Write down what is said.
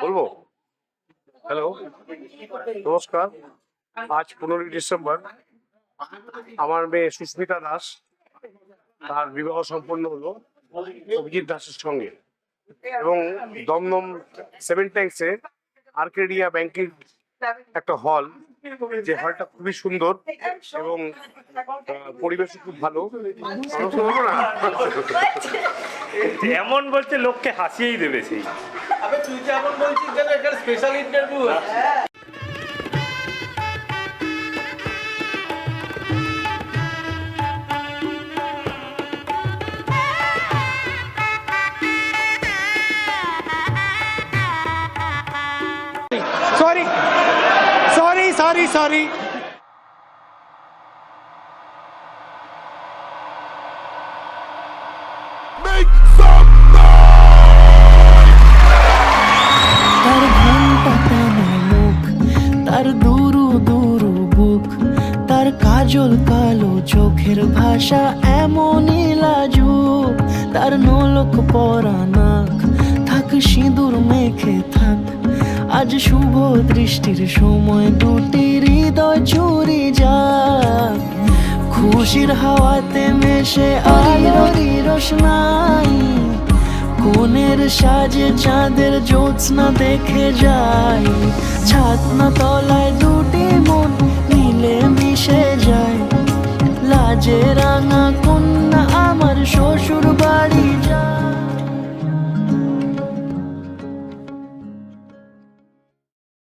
বলবো। হ্যালো, নমস্কার। আজ 15ই ডিসেম্বর আমার মেয়ে সুস্মিতা দাস তার বিবাহ সম্পন্ন হলো অভিজিৎ দাসের সঙ্গে, এবং দমদম সেভেন ট্যাঙ্কসে আর্কেডিয়া ব্যাংকের একটা হল, যে হলটা খুবই সুন্দর এবং পরিবেশ খুব ভালো। বলবো না, এমন বলছে লোককে হাসিয়েই দেবে সেই। তুই যেমন বলছিস যেন এখানে special interview. sorry. Make some noise! তার ঘন্টা টানা মুখ, তার দুরু দুরু বুক, তার কাজল কালো চোখের ভাষা এমনই লাজুক, তার নোলক পরা নাক, থাক সিঁদুর মেখে থাক, আজ শুভ দৃষ্টির সময় দুটি হৃদয় চুরি যাক, খুশির হাওয়াতে মেশে আলোর রোশনাই, কোণের সাজে চাঁদের জ্যোৎস্না দেখে যাই, ছাতনা তলায় দুটি মন মিলে মিশে যায়, লাজে রাঙা কন্যা আমার শ্বশুর বাড়ি যায়।